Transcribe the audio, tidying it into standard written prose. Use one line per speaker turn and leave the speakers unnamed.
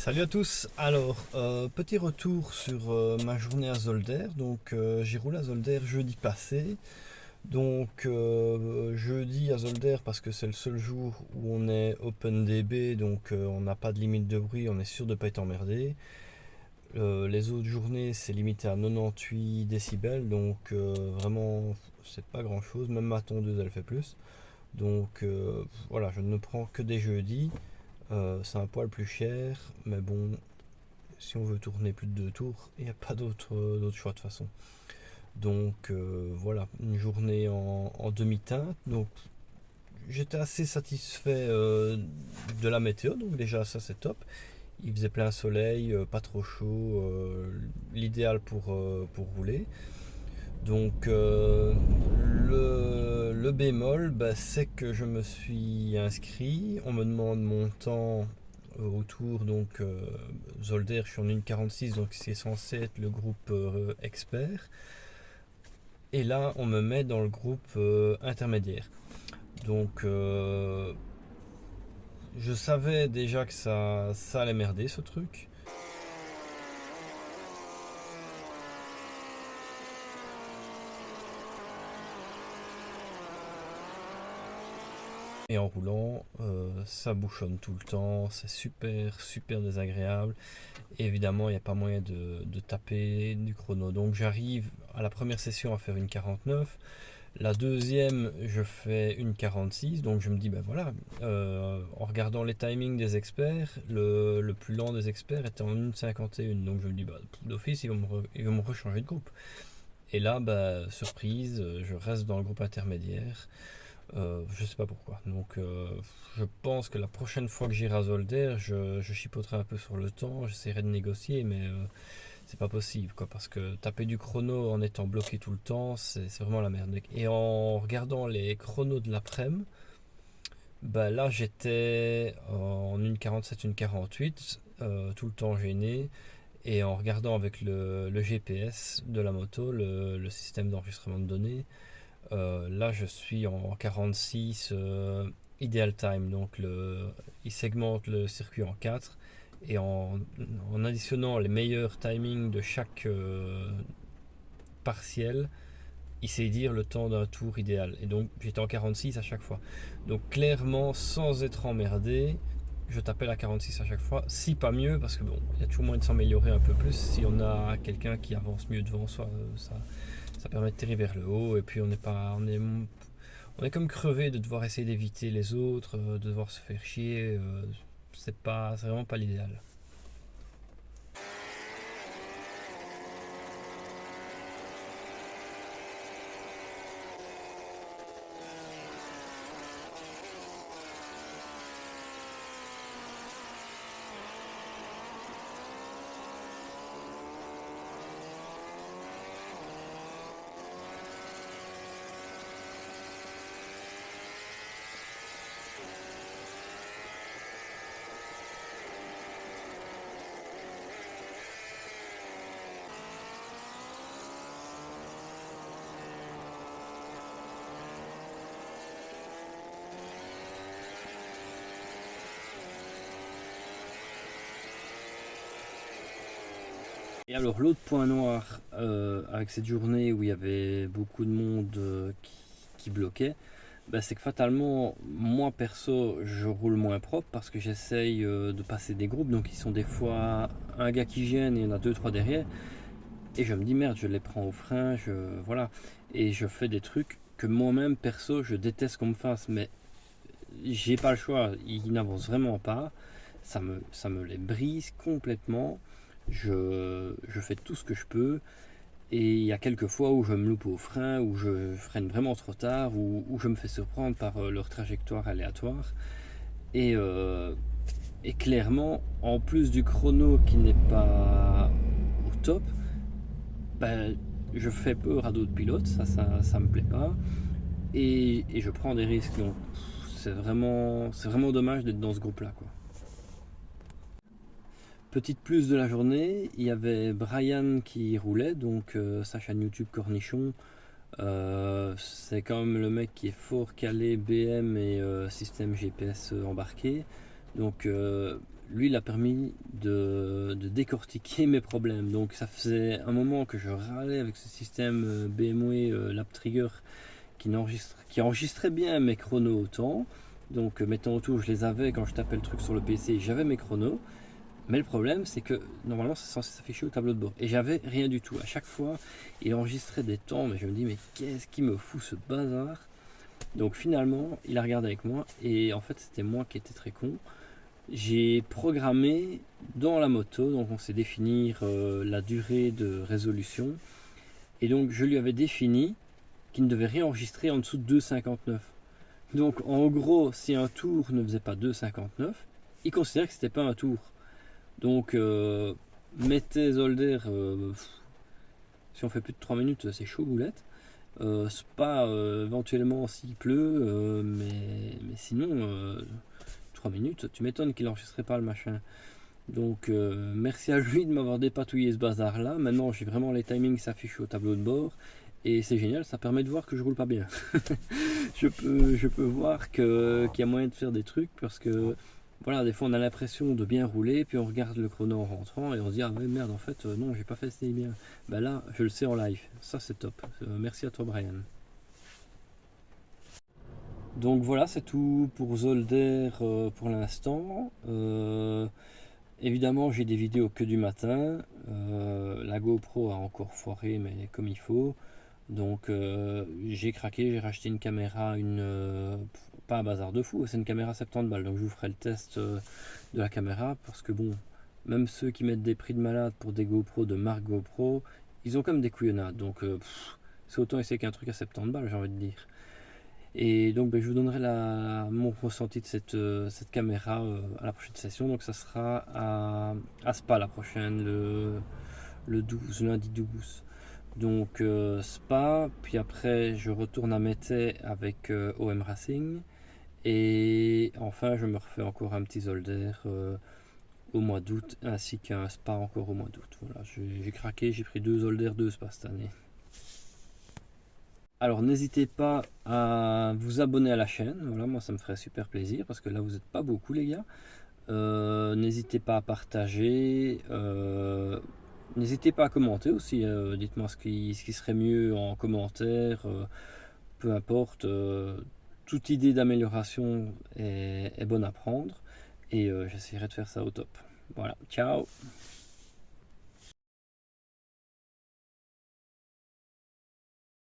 Salut à tous. Alors, petit retour sur ma journée à Zolder. Donc, j'ai roulé à Zolder jeudi passé. Donc, jeudi à Zolder parce que c'est le seul jour où on est OpenDB, donc on n'a pas de limite de bruit, on est sûr de ne pas être emmerdé. Les autres journées, c'est limité à 98 décibels, donc vraiment, c'est pas grand chose. Même ma tondeuse, elle fait plus. Donc, voilà, je ne prends que des jeudis. C'est un poil plus cher, mais bon, si on veut tourner plus de 2 tours, il n'y a pas d'autre choix de toute façon. Donc voilà, une journée en demi-teinte. Donc j'étais assez satisfait de la météo, donc déjà ça c'est top. Il faisait plein soleil, pas trop chaud, l'idéal pour rouler. Donc le bémol, bah, c'est que je me suis inscrit, on me demande mon temps autour, donc Zolder, je suis en 1,46, donc c'est censé être le groupe expert. Et là, on me met dans le groupe intermédiaire. Donc je savais déjà que ça allait merder ce truc. Et en roulant, ça bouchonne tout le temps, c'est super désagréable. Et évidemment, il n'y a pas moyen de taper du chrono. Donc j'arrive à la première session à faire une 49. La deuxième, je fais une 46. Donc je me dis, ben voilà, en regardant les timings des experts, le plus lent des experts était en 1,51. Donc je me dis, bah, d'office, ils vont me rechanger de groupe. Et là, bah, surprise, je reste dans le groupe intermédiaire. Je sais pas pourquoi. Donc je pense que la prochaine fois que j'irai à Zolder, je chipoterai un peu sur le temps, j'essaierai de négocier, mais c'est pas possible quoi, parce que taper du chrono en étant bloqué tout le temps, c'est vraiment la merde. Et en regardant les chronos de l'après-midi, bah là j'étais en 1,47, 1,48, tout le temps gêné. Et en regardant avec le GPS de la moto, le système d'enregistrement de données, là, je suis en 46 ideal time. Donc, il segmente le circuit en 4 et en additionnant les meilleurs timings de chaque partiel, il sait dire le temps d'un tour idéal. Et donc, j'étais en 46 à chaque fois. Donc, clairement, sans être emmerdé, je tapais la 46 à chaque fois. Si pas mieux, parce que bon, il y a toujours moyen de s'améliorer un peu plus. Si on a quelqu'un qui avance mieux devant soi, ça permet de tirer vers le haut. Et puis, on est comme crevé de devoir essayer d'éviter les autres, de devoir se faire chier. C'est vraiment pas l'idéal. Et alors l'autre point noir avec cette journée où il y avait beaucoup de monde qui bloquait, bah, c'est que fatalement, moi perso, je roule moins propre parce que j'essaye de passer des groupes, donc ils sont des fois un gars qui gêne et il y en a deux, trois derrière, et je me dis merde, je les prends au frein, voilà, et je fais des trucs que moi-même perso, je déteste qu'on me fasse, mais j'ai pas le choix, ils n'avancent vraiment pas, ça me les brise complètement. Je fais tout ce que je peux et il y a quelques fois où je me loupe au frein, où je freine vraiment trop tard, où je me fais surprendre par leur trajectoire aléatoire. Et, euh, et clairement, en plus du chrono qui n'est pas au top, ben, je fais peur à d'autres pilotes, ça me plaît pas. Et je prends des risques. Donc c'est vraiment dommage d'être dans ce groupe-là, quoi. Petite plus de la journée, il y avait Brian qui roulait, donc sa chaîne YouTube Cornichon. C'est quand même le mec qui est fort calé BM et système GPS embarqué. Donc lui, il a permis de décortiquer mes problèmes. Donc ça faisait un moment que je râlais avec ce système BMW Lap Trigger qui enregistrait bien mes chronos au temps. Donc mes temps autour, je les avais quand je tapais le truc sur le PC, j'avais mes chronos. Mais le problème, c'est que normalement, c'est censé s'afficher au tableau de bord. Et j'avais rien du tout. À chaque fois, il enregistrait des temps, mais je me dis, mais qu'est-ce qui me fout ce bazar? Donc finalement, il a regardé avec moi, et en fait, c'était moi qui étais très con. J'ai programmé dans la moto, donc on sait définir la durée de résolution. Et donc, je lui avais défini qu'il ne devait rien enregistrer en dessous de 2,59. Donc, en gros, si un tour ne faisait pas 2,59, il considérait que c'était pas un tour. Donc, mettez Zolder, si on fait plus de 3 minutes, c'est chaud boulette. Spa, éventuellement s'il pleut, mais sinon, 3 minutes, tu m'étonnes qu'il enregistrerait pas le machin. Donc, merci à lui de m'avoir dépatouillé ce bazar là. Maintenant, j'ai vraiment les timings qui s'affichent au tableau de bord. Et c'est génial, ça permet de voir que je roule pas bien. Je peux voir qu'il y a moyen de faire des trucs parce que voilà, des fois on a l'impression de bien rouler, puis on regarde le chrono en rentrant et on se dit ah mais merde en fait non j'ai pas fait assez bien. Ben là je le sais en live, ça c'est top. Merci à toi Brian. Donc voilà c'est tout pour Zolder pour l'instant. Évidemment j'ai des vidéos que du matin. La GoPro a encore foiré mais comme il faut. Donc j'ai craqué, j'ai racheté une caméra, pas un bazar de fou, c'est une caméra 70 balles. Donc je vous ferai le test de la caméra parce que bon, même ceux qui mettent des prix de malade pour des GoPro de marque GoPro, ils ont comme des couillonnades. Donc c'est autant essayer qu'un truc à 70 balles, j'ai envie de dire. Et donc ben, je vous donnerai mon ressenti de cette caméra à la prochaine session. Donc ça sera à Spa la prochaine, le 12, lundi 12. Donc Spa, puis après je retourne à Mété avec OM Racing. Et enfin je me refais encore un petit Zolder au mois d'août, ainsi qu'un Spa encore au mois d'août. Voilà, j'ai craqué, j'ai pris 2 Zolder, 2 Spa cette année. Alors n'hésitez pas à vous abonner à la chaîne, voilà, moi ça me ferait super plaisir parce que là vous n'êtes pas beaucoup les gars. N'hésitez pas à partager, n'hésitez pas à commenter aussi, dites-moi ce qui serait mieux en commentaire, peu importe, toute idée d'amélioration est bonne à prendre et j'essaierai de faire ça au top. Voilà, ciao!